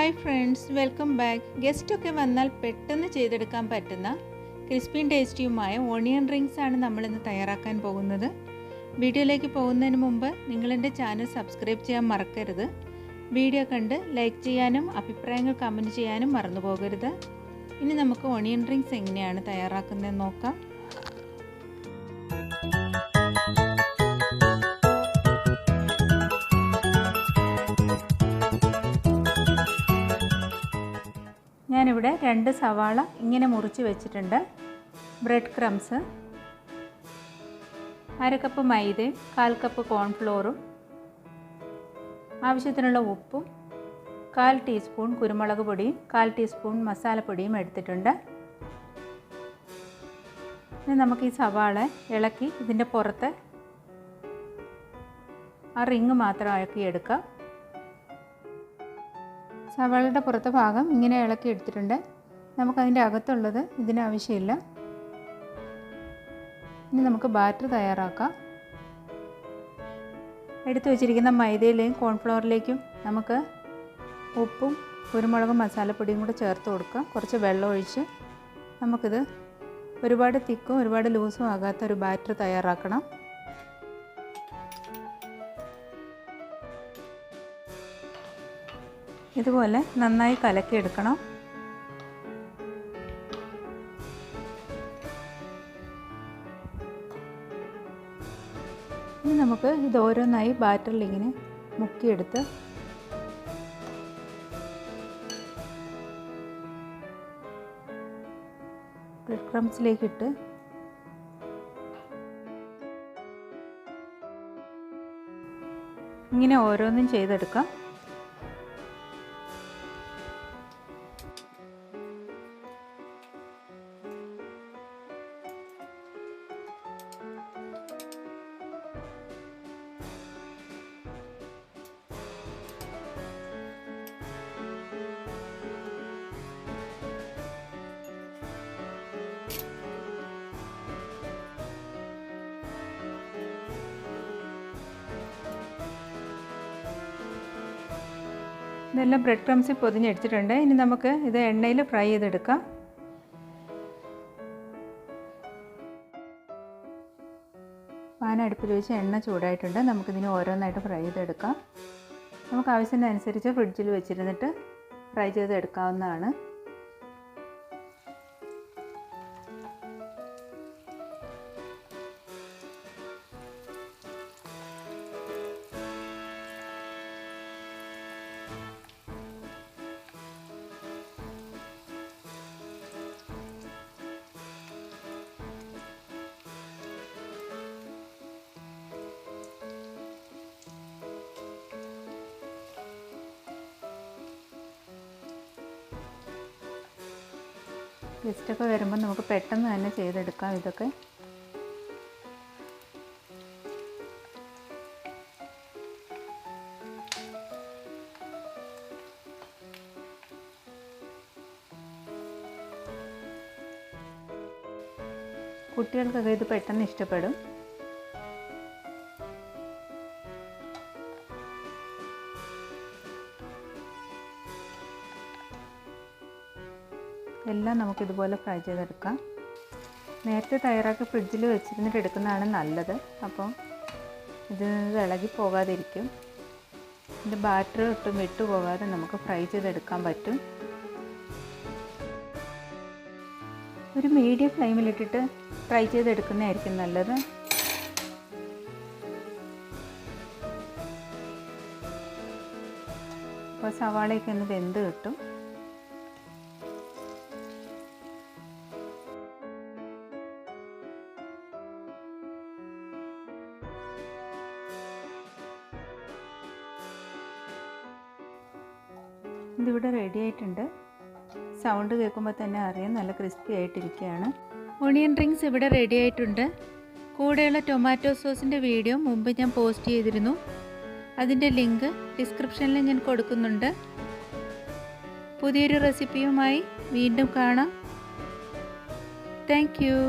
Hi friends, welcome back. ഗസ്റ്റൊക്കെ വന്നാൽ പെട്ടെന്ന് ചെയ്തെടുക്കാൻ പറ്റുന്ന ക്രിസ്പിയും ടേസ്റ്റിയുമായ ഓണിയൻ റിങ്സ് ആണ് നമ്മളിന്ന് തയ്യാറാക്കാൻ പോകുന്നത്. വീഡിയോയിലേക്ക് പോകുന്നതിന് മുമ്പ് നിങ്ങളെൻ്റെ ചാനൽ സബ്സ്ക്രൈബ് ചെയ്യാൻ മറക്കരുത്. വീഡിയോ കണ്ട് ലൈക്ക് ചെയ്യാനും അഭിപ്രായങ്ങൾ കമൻറ്റ് ചെയ്യാനും മറന്നു പോകരുത്. ഇനി നമുക്ക് ഓണിയൻ റിങ്സ് എങ്ങനെയാണ് തയ്യാറാക്കുന്നതെന്ന് നോക്കാം. ഞാനിവിടെ 2 സവാള ഇങ്ങനെ മുറിച്ച് വെച്ചിട്ടുണ്ട്. ബ്രെഡ് ക്രംസ്, 1/2 കപ്പ് മൈദയും 1/4 കപ്പ് കോൺഫ്ലോറും, ആവശ്യത്തിനുള്ള ഉപ്പും, 1/4 ടീസ്പൂൺ കുരുമുളക് പൊടിയും 1/4 ടീസ്പൂൺ മസാലപ്പൊടിയും എടുത്തിട്ടുണ്ട്. ഇനി നമുക്ക് ഈ സവാള ഇളക്കി ഇതിൻ്റെ പുറത്ത് ആ റിങ് മാത്രം ആക്കിയെടുക്കാം. സവാളയുടെ പുറത്തെ ഭാഗം ഇങ്ങനെ ഇളക്കി എടുത്തിട്ടുണ്ട്. നമുക്കതിൻ്റെ അകത്തുള്ളത് ഇതിനാവശ്യമില്ല. ഇനി നമുക്ക് ബാറ്റർ തയ്യാറാക്കാം. എടുത്തു വച്ചിരിക്കുന്ന മൈദയിലേക്കും കോൺഫ്ലവറിലേക്കും നമുക്ക് ഉപ്പും കുരുമുളകും മസാലപ്പൊടിയും കൂടെ ചേർത്ത് കൊടുക്കാം. കുറച്ച് വെള്ളം ഒഴിച്ച് നമുക്കിത് ഒരുപാട് തിക്കും ഒരുപാട് ലൂസും ആകാത്ത ഒരു ബാറ്റർ തയ്യാറാക്കണം. ഇതുപോലെ നന്നായി കലക്കിയെടുക്കണം. ഇനി നമുക്ക് ഇത് ഓരോന്നായി ബാറ്ററിൽ ഇങ്ങനെ മുക്കിയെടുത്ത് ബ്രെഡ് ക്രംസിലേക്കിട്ട് ഇങ്ങനെ ഓരോന്നും ചെയ്തെടുക്കാം. ഇതെല്ലാം ബ്രെഡ് ക്രംസിൽ പൊതിഞ്ഞെടുത്തിട്ടുണ്ട്. ഇനി നമുക്ക് ഇത് എണ്ണയിൽ ഫ്രൈ ചെയ്തെടുക്കാം. പാൻ അടുപ്പിൽ വെച്ച് എണ്ണ ചൂടായിട്ടുണ്ട്. നമുക്കിതിന് ഓരോന്നായിട്ട് ഫ്രൈ ചെയ്തെടുക്കാം. നമുക്ക് ആവശ്യത്തിനനുസരിച്ച് ഫ്രിഡ്ജിൽ വെച്ചിരുന്നിട്ട് ഫ്രൈ ചെയ്തെടുക്കാവുന്നതാണ്. ഗസ്റ്റൊക്കെ വരുമ്പോൾ നമുക്ക് പെട്ടെന്ന് തന്നെ ചെയ്തെടുക്കാം. ഇതൊക്കെ കുട്ടികൾക്കൊക്കെ ഇത് പെട്ടെന്ന് ഇഷ്ടപ്പെടും. എല്ലാം നമുക്കിതുപോലെ ഫ്രൈ ചെയ്തെടുക്കാം. നേരത്തെ തയ്യാറാക്കി ഫ്രിഡ്ജിൽ വെച്ചിരുന്നിട്ട് എടുക്കുന്നതാണ് നല്ലത്. അപ്പം ഇത് ഇളകി പോകാതിരിക്കും. ഇതിൻ്റെ ബാറ്റർ ഒട്ടും വിട്ടുപോകാതെ നമുക്ക് ഫ്രൈ ചെയ്തെടുക്കാൻ പറ്റും. ഒരു മീഡിയം ഫ്ലെയിമിലിട്ടിട്ട് ഫ്രൈ ചെയ്തെടുക്കുന്നതായിരിക്കും നല്ലത്. അപ്പോൾ സവാളയൊക്കെ ഒന്ന് വെന്ത് കിട്ടും. ഇതിവിടെ റെഡി ആയിട്ടുണ്ട്. സൗണ്ട് കേൾക്കുമ്പോൾ തന്നെ അറിയാം നല്ല ക്രിസ്പി ആയിട്ടിരിക്കുകയാണ്. ഓണിയൻ റിങ്സ് ഇവിടെ റെഡി ആയിട്ടുണ്ട്. കൂടെയുള്ള ടൊമാറ്റോ സോസിൻ്റെ വീഡിയോ മുമ്പ് ഞാൻ പോസ്റ്റ് ചെയ്തിരുന്നു. അതിൻ്റെ ലിങ്ക് ഡിസ്ക്രിപ്ഷനിൽ ഞാൻ കൊടുക്കുന്നുണ്ട്. പുതിയൊരു റെസിപ്പിയുമായി വീണ്ടും കാണാം. Thank you.